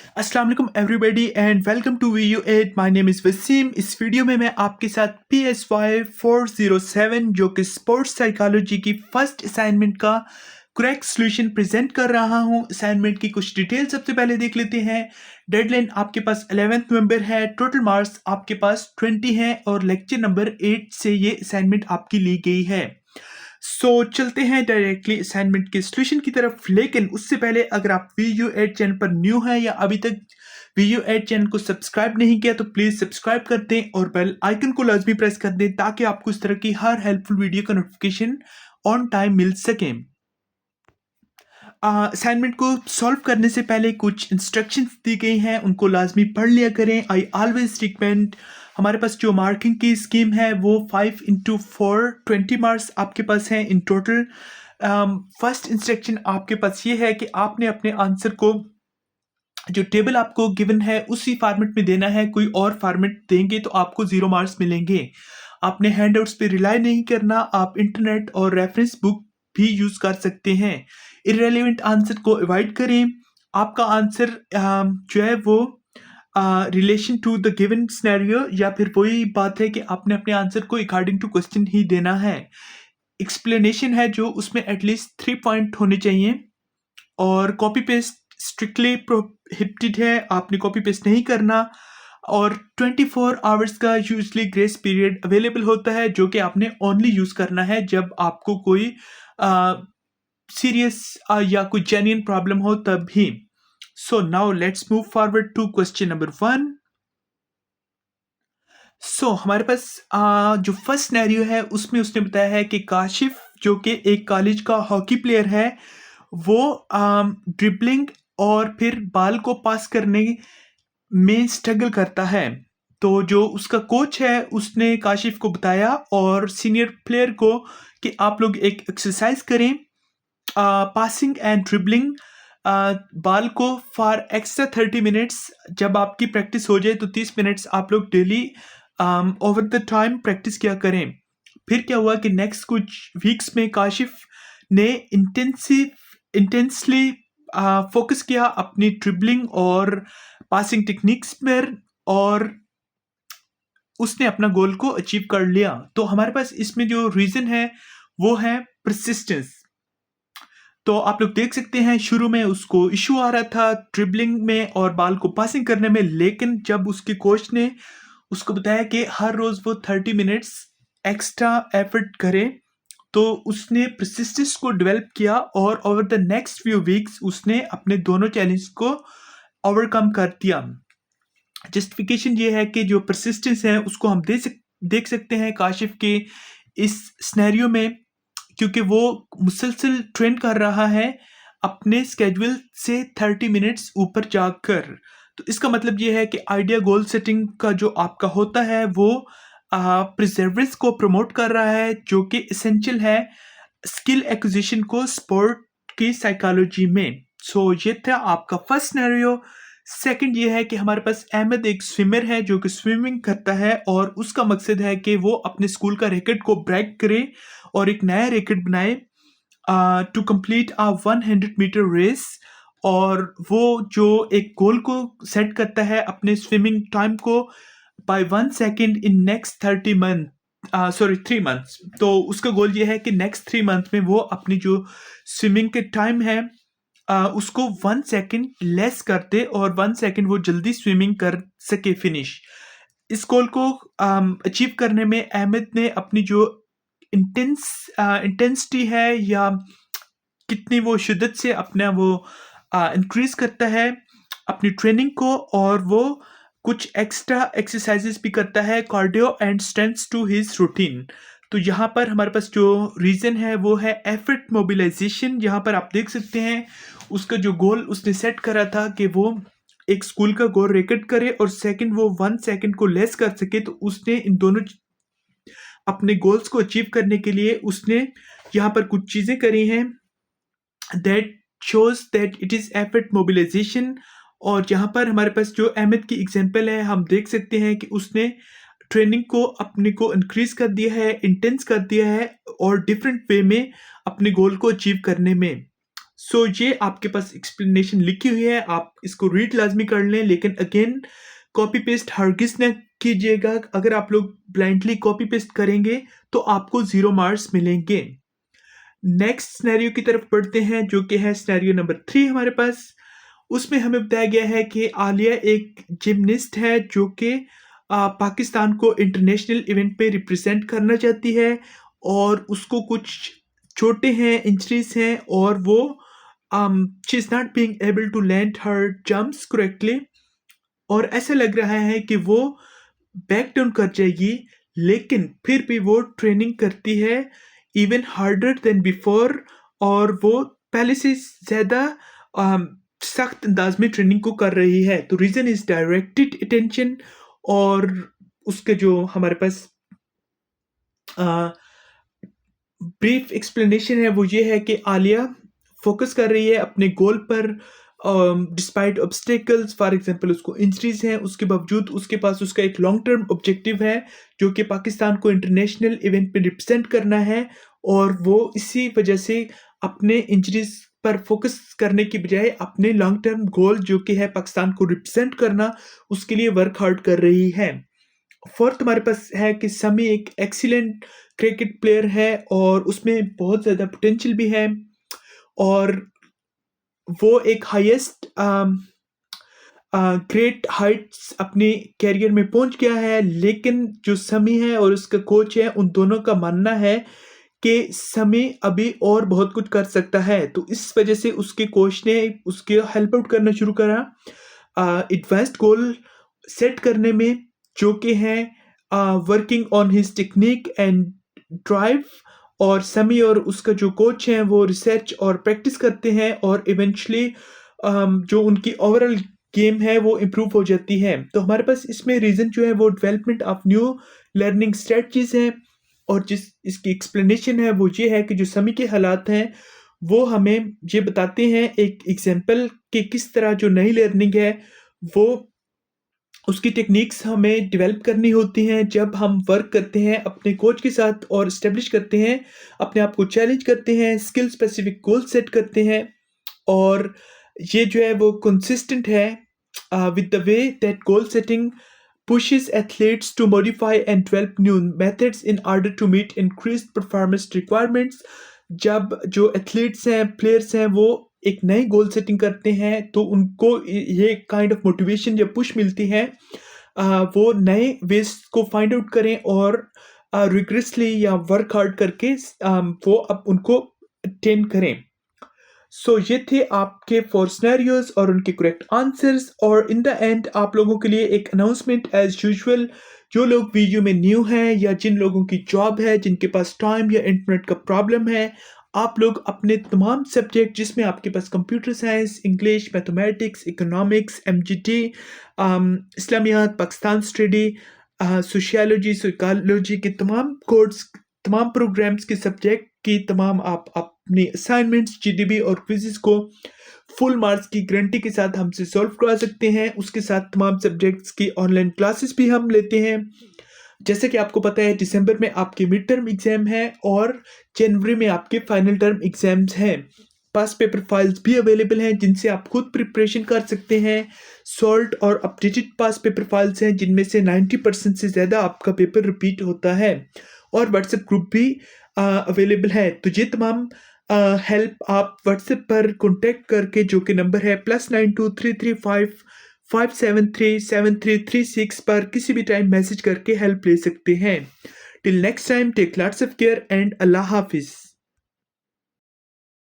अस्सलाम वालेकुम everybody and welcome to VU8। My name is Waseem. इस वीडियो में मैं आपके साथ PSY 407 जो कि स्पोर्ट्स साइकोलॉजी की फर्स्ट असाइनमेंट का करेक्ट सॉल्यूशन प्रेजेंट कर रहा हूं। असाइनमेंट की कुछ डिटेल सबसे पहले देख लेते हैं। डेडलाइन आपके पास 11 नवंबर है। टोटल मार्क्स आपके पास 20 हैं और लेक्चर नंबर 8 से ये असाइनमेंट आपकी ली गई है। चलते हैं डायरेक्टली असाइनमेंट के सॉल्यूशन की तरफ। लेकिन उससे पहले अगर आप VU8 चैनल पर न्यू हैं या अभी तक VU8 चैनल को सब्सक्राइब नहीं किया तो प्लीज सब्सक्राइब कर दें और बेल आइकन को लाजमी प्रेस कर दें ताकि आपको इस तरह की हर हेल्पफुल वीडियो का नोटिफिकेशन ऑन टाइम मिल सके। असाइनमेंट को सॉल्व करने से पहले कुछ इंस्ट्रक्शंस दी गई हैं, उनको लाजमी पढ़ लिया करें। I always recommend. हमारे पास जो मार्किंग की स्कीम है वो 5 × 4 20 मार्क्स आपके पास हैं इन टोटल। फर्स्ट इंस्ट्रक्शन आपके पास ये है कि आपने अपने आंसर को जो टेबल आपको गिवन है उसी फॉर्मेट में देना है। कोई और फॉर्मेट देंगे तो आपको 0 मार्क्स मिलेंगे। आपने हैंडआउट्स पे रिलाई नहीं करना। आप इंटरनेट और रेफरेंस बुक भी यूज कर सकते हैं। इररेलेवेंट आंसर को अवॉइड करें। आपका आंसर जो है वो relation to the given scenario या फिर वही बात है कि आपने अपने आंसर को अकॉर्डिंग टू क्वेश्चन ही देना है। एक्सप्लेनेशन है जो उसमें एटलीस्ट 3 पॉइंट होने चाहिए और कॉपी पेस्ट स्ट्रिक्टली प्रोहिबिटेड है। आपने कॉपी पेस्ट नहीं करना और 24 आवर्स का यूजली ग्रेस पीरियड अवेलेबल होता है जो कि आपने ओनली यूज करना है जब आपको कोई सीरियस या कोई जेन्युइन प्रॉब्लम हो तब ही। So now let's move forward to question number 1। हमारे पास जो फर्स्ट सिनेरियो है उसमें उसने बताया है कि काशिफ जो कि एक कॉलेज का हॉकी प्लेयर है वो ड्रिबलिंग और फिर बॉल को पास करने में स्ट्रगल करता है। तो जो उसका कोच है उसने काशिफ को बताया और सीनियर प्लेयर को कि आप लोग एक एक्सरसाइज करें पासिंग एंड ड्रिबलिंग बॉल को फॉर एक्स्ट्रा 30 मिनट्स। जब आपकी प्रैक्टिस हो जाए तो 30 मिनट्स आप लोग daily over the time practice किया करें। फिर क्या हुआ कि नेक्स्ट कुछ वीक्स में काशिफ ने इंटेंसली फोकस किया अपनी ड्रिबलिंग और पासिंग टेक्निक्स पर और उसने अपना गोल को अचीव कर लिया। तो हमारे पास इसमें जो रीजन है वो है परसिस्टेंस। तो आप लोग देख सकते हैं शुरू में उसको इशू आ रहा था ड्रिबलिंग में और बॉल को पासिंग करने में, लेकिन जब उसके कोच ने उसको बताया कि हर रोज वो 30 मिनट्स एक्स्ट्रा एफर्ट करे तो उसने परसिस्टेंस को डेवलप किया और over the next few weeks उसने अपने दोनों चैलेंज को ओवरकम कर दिया। जस्टिफिकेशन ये है कि जो परसिस्टेंस है उसको हम देख सकते हैं काशिफ के इस सिनेरियो में, क्योंकि वो मुसलसल ट्रेन कर रहा है अपने स्केड्यूल से 30 मिनट्स ऊपर जाकर। तो इसका मतलब ये है कि आइडिया गोल सेटिंग का जो आपका होता है वो प्रिजर्वेंस को प्रमोट कर रहा है जो कि एसेंशियल है स्किल एक्विजिशन को स्पोर्ट की साइकोलॉजी में। ये था आपका फर्स्ट सिनेरियो। सेकंड ये है कि हमारे पास अहमद एक स्विमर है जो कि स्विमिंग करता है और उसका मकसद है कि वो अपने स्कूल का रिकॉर्ड को ब्रेक करे और एक नया रिकॉर्ड बनाए टू कंप्लीट 100 मीटर रेस। और वो जो एक गोल को सेट करता है अपने स्विमिंग टाइम को by 1 second in next 3 months. तो उसका गोल ये है कि नेक्स्ट 3 मंथ में वो अपनी जो स्विमिंग के टाइम है उसको 1 सेकेंड लेस करते और 1 सेकेंड वो जल्दी स्विमिंग कर सके फिनिश। इस गोल को अचीव करने में अहमद ने अपनी जो इंटेंसिटी है या कितनी वो शिद्दत से अपना वो इंक्रीज करता है अपनी ट्रेनिंग को, और वो कुछ एक्स्ट्रा एक्सरसाइजेस भी करता है cardio and strength to his routine. तो यहाँ पर हमारे पास जो रीज़न है वो है एफर्ट मोबिलाइजेशन। यहाँ पर आप देख सकते हैं उसका जो गोल उसने सेट करा था कि वो एक स्कूल का गोल रिकॉर्ड करे और सेकंड वो 1 सेकेंड को लेस कर सके। तो उसने इन दोनों अपने गोल्स को अचीव करने के लिए उसने यहाँ पर कुछ चीज़ें करी हैं that shows that it is effort mobilisation. और यहाँ पर हमारे पास जो अहमद की एग्जांपल है हम देख सकते हैं कि उसने ट्रेनिंग को अपने को इंक्रीज कर दिया है, इंटेंस कर दिया है और डिफरेंट वे में अपने गोल को अचीव करने में। सो ये आपके पास एक्सप्लेनेशन लिखी हुई है, आप इसको रीड लाजमी कर लें, लेकिन अगेन कॉपी पेस्ट हरगिज़ ना कीजिएगा। अगर आप लोग ब्लाइंडली कॉपी पेस्ट करेंगे तो आपको 0 मार्क्स मिलेंगे। नेक्स्ट सिनेरियो की तरफ बढ़ते हैं, जो कि है सिनेरियो नंबर 3 हमारे पास। उसमें हमें बताया गया है कि आलिया एक जिमनिस्ट है जो कि पाकिस्तान को इंटरनेशनल इवेंट पे रिप्रेजेंट करना चाहती है, और उसको कुछ चोटें हैं, इंजरीज हैं, और वो she is not being able to land her jumps correctly, और ऐसा लग रहा है कि वो बैक डाउन कर जाएगी। लेकिन फिर भी वो ट्रेनिंग करती है इवन हार्डर देन बिफोर, और वो पहले से ज़्यादा सख्त अंदाज में ट्रेनिंग को कर रही है। तो रीज़न इज़ डायरेक्टेड अटेंशन, और उसके जो हमारे पास ब्रीफ एक्सप्लेनेशन है वो ये है कि आलिया फोकस कर रही है अपने गोल पर डिस्पाइट ऑब्स्टेकल्स। फॉर एग्जांपल उसको इंजरीज हैं, उसके बावजूद उसके पास उसका एक लॉन्ग टर्म ऑब्जेक्टिव है जो कि पाकिस्तान को इंटरनेशनल इवेंट में रिप्रेजेंट करना है, और वो इसी वजह से अपने इंजरीज पर फोकस करने की बजाय अपने लॉन्ग टर्म गोल जो कि है पाकिस्तान को रिप्रेजेंट करना, उसके लिए वर्क हार्ड कर रही है। फोर्थ हमारे पास है कि समी एक एक्सीलेंट क्रिकेट प्लेयर है और उसमें बहुत ज़्यादा पोटेंशियल भी है, और वो एक हाईएस्ट ग्रेट हाइट्स अपने कैरियर में पहुंच गया है। लेकिन जो समी है और उसका कोच है, उन दोनों का मानना है कि समी अभी और बहुत कुछ कर सकता है। तो इस वजह से उसके कोच ने उसके हेल्प आउट करना शुरू करा एडवांस्ड गोल सेट करने में, जो कि है working on his technique and drive. और समी और उसका जो कोच है वो रिसर्च और प्रैक्टिस करते हैं, और इवेंचुअली जो उनकी ओवरऑल गेम है वो इम्प्रूव हो जाती है। तो हमारे पास इसमें रीज़न जो है वो development of new learning strategies है, और जिस इसकी एक्सप्लेनेशन है वो ये है कि जो समी के हालात हैं वो हमें ये बताते हैं एक एग्जाम्पल कि किस तरह जो नई लर्निंग है वो उसकी टेक्निक्स हमें डेवलप करनी होती हैं जब हम वर्क करते हैं अपने कोच के साथ और इस्टेब्लिश करते हैं, अपने आप को चैलेंज करते हैं, स्किल स्पेसिफिक गोल सेट करते हैं, और ये जो है वो कंसिस्टेंट है with the way that goal setting pushes athletes to modify and develop new methods in order to meet increased performance requirements। जब जो एथलीट्स हैं, प्लेयर्स हैं, वो एक नई गोल सेटिंग करते हैं तो उनको ये काइंड ऑफ मोटिवेशन या पुश मिलती है, वो नए वेज को फाइंड आउट करें और रिग्रेसली या वर्क हार्ड करके वो अब उनको अटेन करें। सो ये थे आपके 4 सिनेरियोज और उनके करेक्ट आंसर्स, और इन द एंड आप लोगों के लिए एक अनाउंसमेंट एज यूजुअल। जो लोग वीडियो में न्यू हैं या जिन लोगों की जॉब है, जिनके पास टाइम या इंटरनेट का प्रॉब्लम है, आप लोग अपने तमाम सब्जेक्ट जिसमें आपके पास computer science, English, mathematics, economics, MGT, Islamiat, Pakistan study, sociology, psychology के तमाम कोर्स, तमाम प्रोग्राम्स के सब्जेक्ट की तमाम आप अपनी असाइनमेंट्स, जीडीबी और क्विज़ेस को फुल मार्क्स की गारंटी के साथ हमसे सॉल्व करवा सकते हैं। उसके साथ तमाम सब्जेक्ट्स की ऑनलाइन क्लासेस भी हम लेते हैं। जैसे कि आपको पता है दिसंबर में आपके मिड टर्म एग्ज़ाम है और जनवरी में आपके फाइनल टर्म एग्ज़ाम्स हैं। पास पेपर फाइल्स भी अवेलेबल हैं जिनसे आप खुद प्रिपरेशन कर सकते हैं। सॉल्ट और अपडेटेड पास पेपर फाइल्स हैं जिनमें से 90% से ज़्यादा आपका पेपर रिपीट होता है, और व्हाट्सएप ग्रुप भी अवेलेबल है। तो ये तमाम हेल्प आप व्हाट्सएप पर कॉन्टैक्ट करके, जो कि नंबर है +923355737336 पर किसी भी टाइम मैसेज करके हेल्प ले सकते हैं। Till next time, take lots of care and Allah हाफिज़।